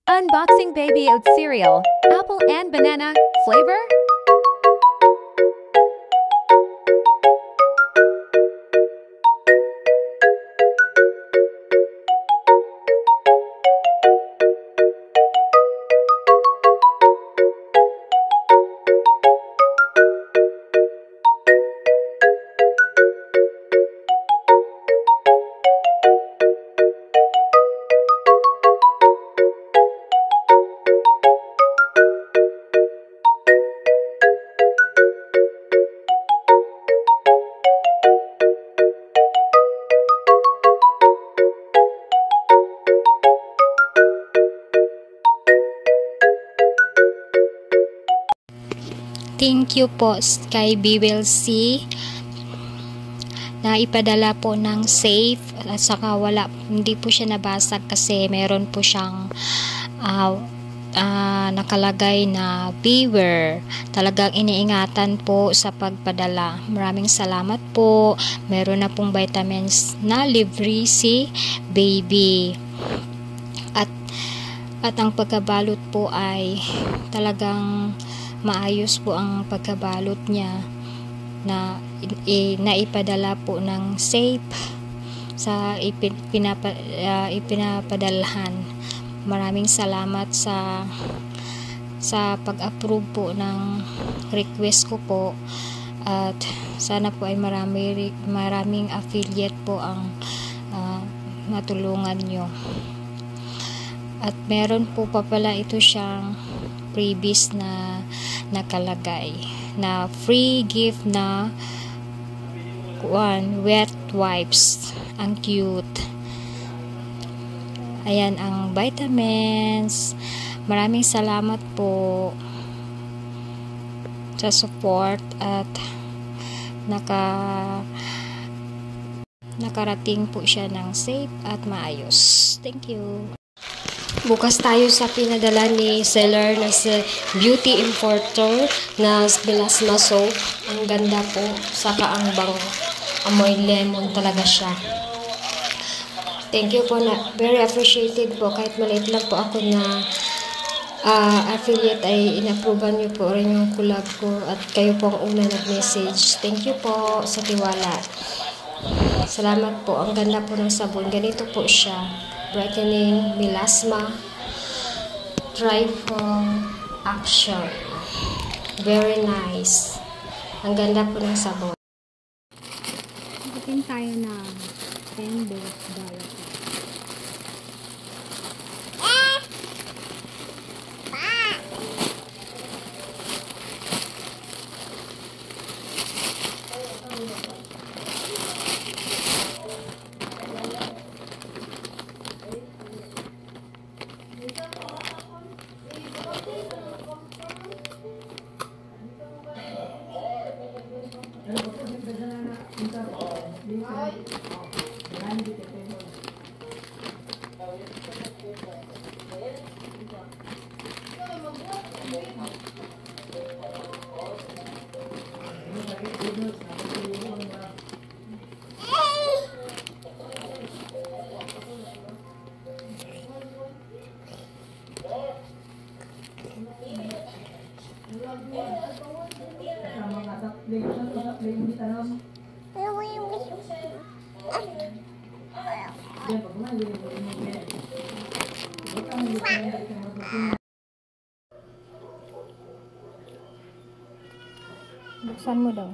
Unboxing baby oat cereal, apple and banana flavor. Thank you po kay BWC na ipadala po ng safe at saka hindi po siya nabasag kasi meron po siyang nakalagay na beware. Talagang iniingatan po sa pagpadala. Maraming salamat po. Meron na pong vitamins na libre si baby. At ang pagkabalot po ay talagang maayos po ang pagkabalot niya na ipadala po ng safe sa ipinapadalhan. Maraming salamat sa pag-approve po ng request ko po, at sana po ay maraming affiliate po ang matulungan nyo. At meron po pa pala ito siyang freebies na nakalagay na free gift na wet wipes. Ang cute. Ayan ang vitamins. Maraming salamat po sa support at nakarating po siya ng safe at maayos. Thank you. Bukas tayo sa pinadala ni seller na si Beauty Importer na Melasma soap. Ang ganda po, saka ang bango. Amoy lemon talaga siya. Thank you po, na very appreciated po. Kahit maliit lang po ako na affiliate ay inapprovean niyo po rin yung collab ko at kayo po ang una nag-message. Thank you po sa tiwala. Salamat po. Ang ganda po ng sabon. Ganito po siya. Brightening Melasma Trifle Action. Very nice. Ang ganda po ng sabon. Pagdating tayo na $10. Buksan mo daw.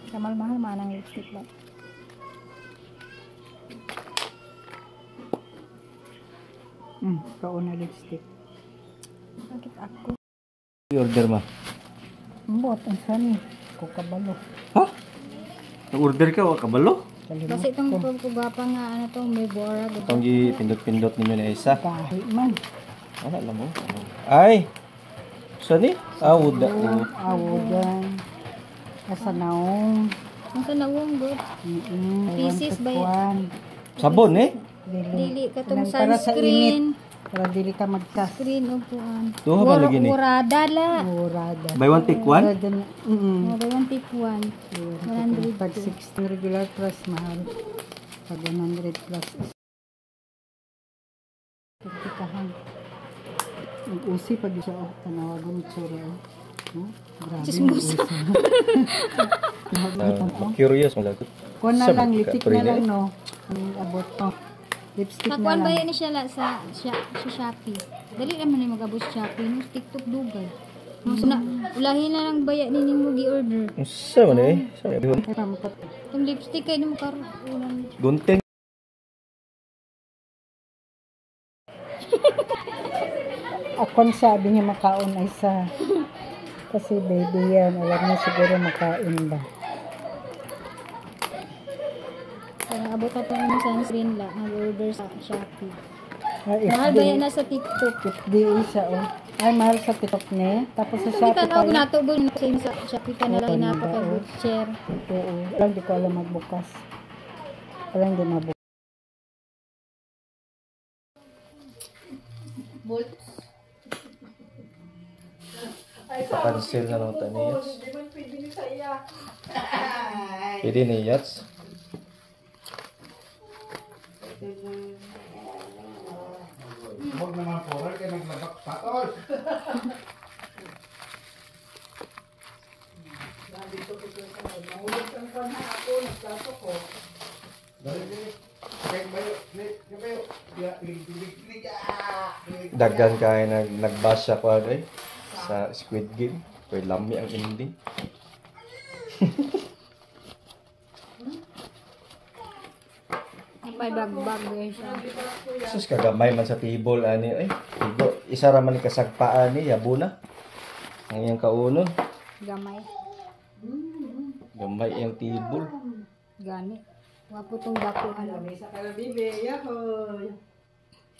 Kamal-mahal manang lipstick ba? Kauna lipstick. Bakit ako? I-order ma. Mbot, ang sani. Ko kabalo. Ha? Nag-order ka o kabalo? Kasi itong pagkubapa nga, ano to, may bora. Itong pindot-pindot ninyo na isa. Kahit man. Ano alam mo? Ay! Sani? Awuda. Awudan. Kasanaong. Kasanaong, bro. Pieces ba yan? Sabon eh? Dili ka itong sunscreen. Para dili ka mag-screen o puan. Duha ba lagi ni? Urada la. Urada. Buy one take one? Buy one take one. 100. Pag 60 regular plus mahal. Pag 100 plus. Tikahan. Nag-usi pag siya oh, tanawagan ng tsura oh. Oh, grabe Chismosa. Curious mo lagot. Kuha na Sa lang, magka- lipstick na pwede? lang no. Ang abot to. Lipstick na Kakuan ba lang. yan siya sa Shopee. Dali naman ni mag-abot sa Shopee. No, TikTok dugay. No, so na, ulahin na lang baya ninyo mo gi-order. Sa man eh. Sa bihon. Ay, rampat. Itong lipstick kayo mo karon. Ulan. Gunting. Akon sabi niya makaon ay sa kasi baby yan. Alam niya siguro makain ba. So, nag-abot na ito sa screen la. Nag-order sa Shopee. Ay, Mahal ba yan na sa TikTok? FD siya oh. Ay, mahal sa TikTok niya. Tapos sa Hindi Shopee ka na pa. nato ba sa Shopee ka na lang napaka-share. Oo. Alam di ko alam magbukas. Alam di mabukas. Cancel na lang tayo ni Yats. Pwede ni Yats. Huwag naman po, kaya naglabak patos. Daggan kaya nagbasa ko ay sa Squid Game. Pero lami ang ending. May bag-bag yan siya. Sus kagamay man sa table ani ay. Tibo, isa ra man ni kasagpaan ni yabuna. Ang iyang kaunon. Gamay. Gamay iyang table. Gani. Wapo tong dako.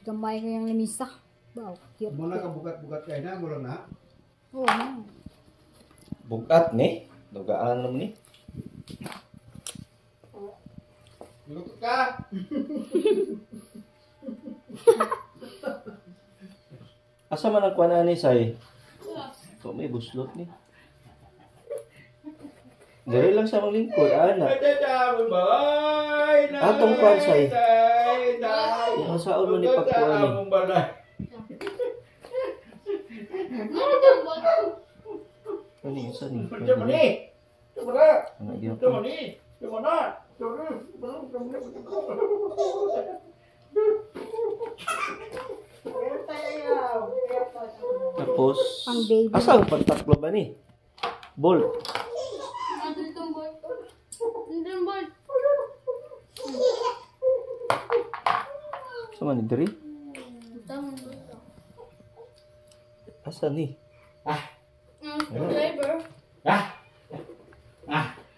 Gamay ko yung lamisa. Wow, cute. Muna ka bukat-bukat kayo na, gulang na. Oo na. Bugat ni. Dugaan naman ni. Lutot ka! Asa man ang kuan ani say? So may buslot ni. Dere lang sa mga lingkod ana. Atong kuan say. Yung sa ulo ni pagkuan ni. Ano yung sa ni? Ano gyapon? Tapos, Pang baby. asa ang pagtaklo ba ni? Bolt. Sama ni diri? Asa ni?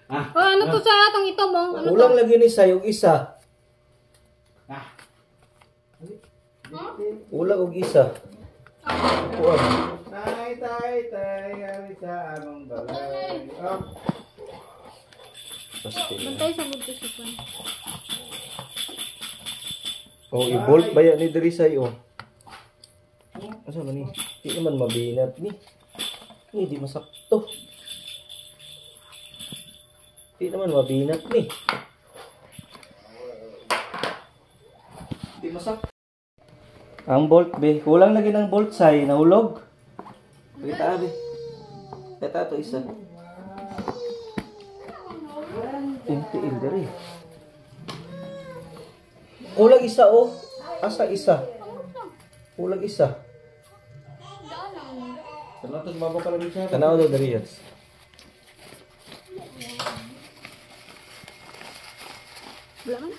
Oh, ano to sa atong ito mo? Ano Ulang lagi ni sayog isa. Ulang og isa. Kuan. Tay, ari sa among balay. Oh, Pastil. Bantay sa budto sa pan. Oh, i-bolt ba yan ni diri sayo? Asa man ni? Di naman mabinat ni. Ni di masakto. Di naman mabinat ni. Di masakto. Ang bolt be, kulang lagi ng bolt say nahulog. Kita be. Kita to isa. Tintiin diri. Kulang isa oh. Asa isa? Kulang isa. Tanaw daw dari yan. Wala man.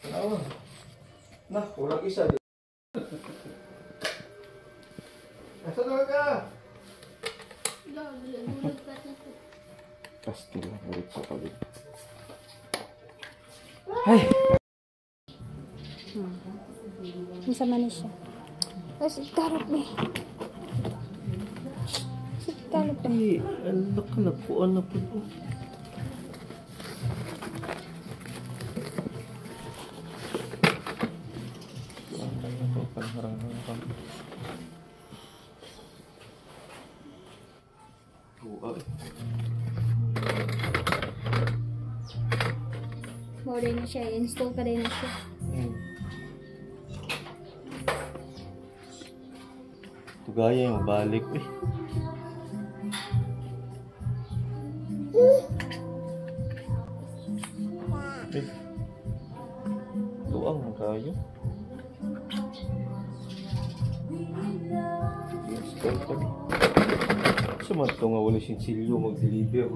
Tanaw. Nah, kulang isa. asa na ka? Pasti lah ulit sa kabit. Ay! Isa man siya. Tapos ikarot me. Ikarot me. Ay, ano ka na po? Ano po? More na siya. Install ka din na siya. Hmm. Tugaya yung balik eh. Eh. Luang ang kayo. Yes, kaya pa ni. Sumat ko nga wala sinsilyo mag-deliver.